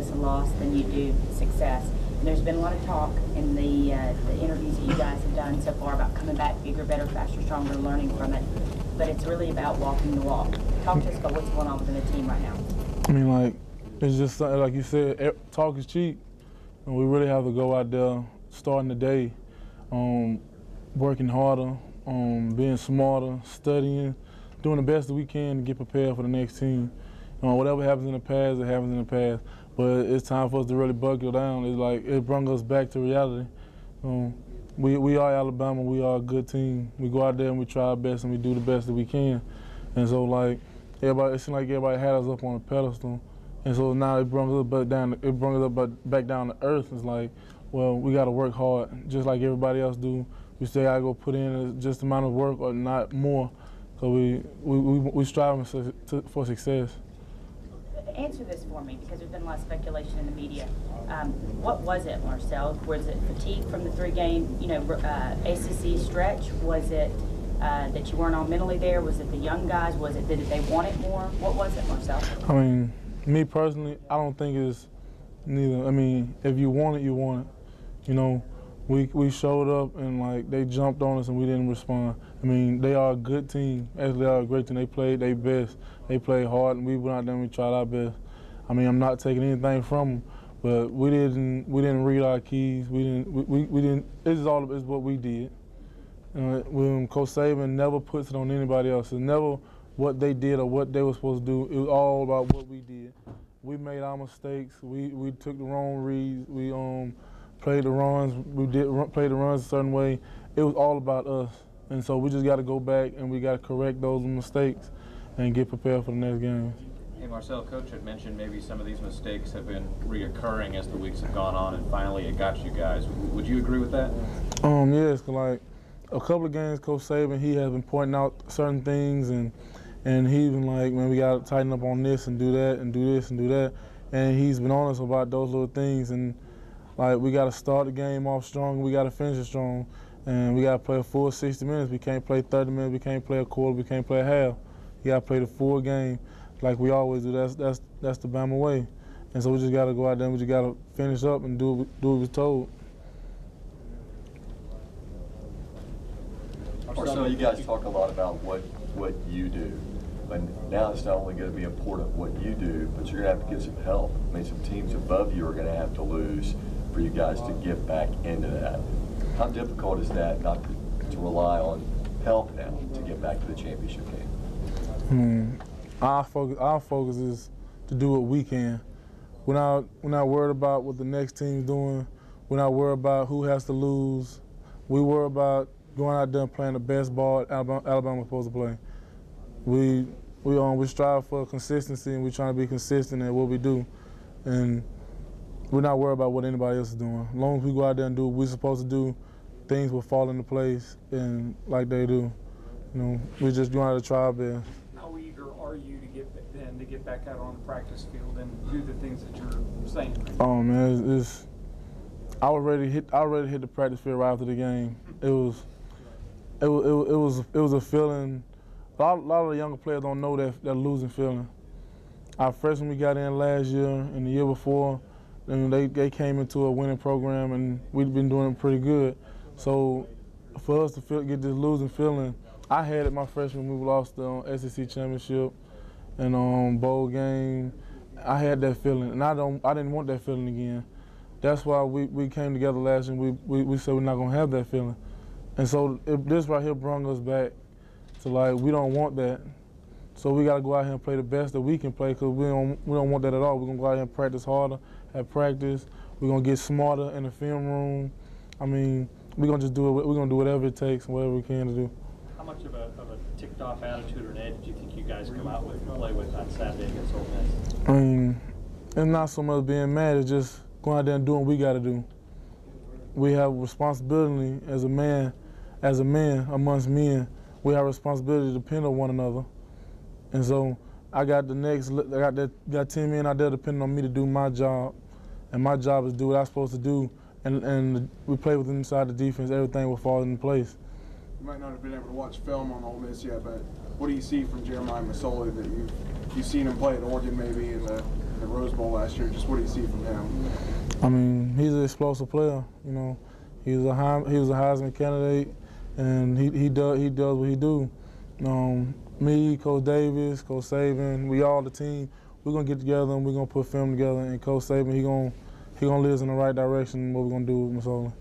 a loss than you do success. And there's been a lot of talk in the interviews that you guys have done so far about coming back bigger, better, faster, stronger, learning from it. But it's really about walking the walk. Talk to us about what's going on within the team right now. I mean, like, it's just something, like you said, talk is cheap. And we really have to go out there starting the day, working harder, being smarter, studying, doing the best that we can to get prepared for the next team. Whatever happens in the past, it happens in the past. But it's time for us to really buckle down. It's like it brings us back to reality. We are Alabama. We are a good team. We go out there and we try our best and we do the best that we can. And so, like, everybody, it seems like everybody had us up on a pedestal. And so now it brings us back down. It brings us back down to earth. It's like, well, we got to work hard, just like everybody else do. We still got to go put in just the amount of work or not more. So we striving for success. Answer this for me, because there's been a lot of speculation in the media. What was it, Marcel? Was it fatigue from the three-game, ACC stretch? Was it that you weren't all mentally there? Was it the young guys? Was it that they wanted more? What was it, Marcel? I mean, me personally, I don't think it's neither. I mean, if you want it, you want it. You know, we showed up and like they jumped on us and we didn't respond. I mean, they are a good team. Actually, they are a great team. They played their best. They played hard, and we went out there and we tried our best. I mean, I'm not taking anything from them, but we didn't read our keys. We didn't. This is all. It's what we did. Coach Saban never puts it on anybody else. It's never what they did or what they were supposed to do. It was all about what we did. We made our mistakes. We took the wrong reads. We played the runs. We play the runs a certain way. It was all about us. And so we just got to go back and we got to correct those mistakes and get prepared for the next game. Hey, Marcel, Coach had mentioned maybe some of these mistakes have been reoccurring as the weeks have gone on, and finally it got you guys. Would you agree with that? Yes, like a couple of games, Coach Saban, he has been pointing out certain things, and he's been like, man, we got to tighten up on this and do that and do this and do that. And he's been honest about those little things. And like, we got to start the game off strong, we got to finish it strong. And we got to play a full 60 minutes. We can't play 30 minutes. We can't play a quarter. We can't play a half. You got to play the full game like we always do. That's the Bama way. And so we just got to go out there and we just got to finish up and do what we're told. Marcel, you guys talk a lot about what you do. But now it's not only going to be important what you do, but you're going to have to get some help. I mean, some teams above you are going to have to lose for you guys to get back into that. How difficult is that not to rely on help now to get back to the championship game? Our focus is to do what we can. We're not worried about what the next team's doing. We're not worried about who has to lose. We worry about going out there and playing the best ball Alabama's supposed to play. We strive for consistency, and we're trying to be consistent at what we do. And we're not worried about what anybody else is doing. As long as we go out there and do what we're supposed to do, things will fall into place and like they do. We're just going out to try our best. How eager are you to get back out on the practice field and do the things that you're saying? Oh man, I already hit the practice field right after the game. It was a feeling. A lot of the younger players don't know that losing feeling. Our freshmen we got in last year and the year before, and they came into a winning program, and we've been doing pretty good. So for us to get this losing feeling, I had it my freshman. We lost the SEC championship and bowl game. I had that feeling, and I didn't want that feeling again. That's why we came together last year. And we said we're not gonna have that feeling, and so this right here brought us back to like we don't want that. So we gotta go out here and play the best that we can play, because we don't want that at all. We're gonna go out here and practice harder at practice. We're gonna get smarter in the film room. I mean, we're gonna just do it. We're gonna do whatever it takes and whatever we can to do. How much of a ticked off attitude or an edge do you think you guys come out with and play with on Saturday against Ole Miss? I mean, it's not so much being mad. It's just going out there and doing what we gotta do. We have responsibility as a man amongst men. We have responsibility to depend on one another. And so I got 10 men out there depending on me to do my job, and my job is to do what I'm supposed to do. And we play with inside the defense, everything will fall into place. You might not have been able to watch film on Ole Miss yet, but what do you see from Jeremiah Masoli that you've seen him play at Oregon maybe in the the Rose Bowl last year. Just what do you see from him? I mean, he's an explosive player. You know, he was a Heisman candidate, and he does what he do. Me, Coach Davis, Coach Saban, we all the team. We're gonna get together and we're gonna put film together. And Coach Saban, he gonna lead us in the right direction. What we're gonna do with Missoula.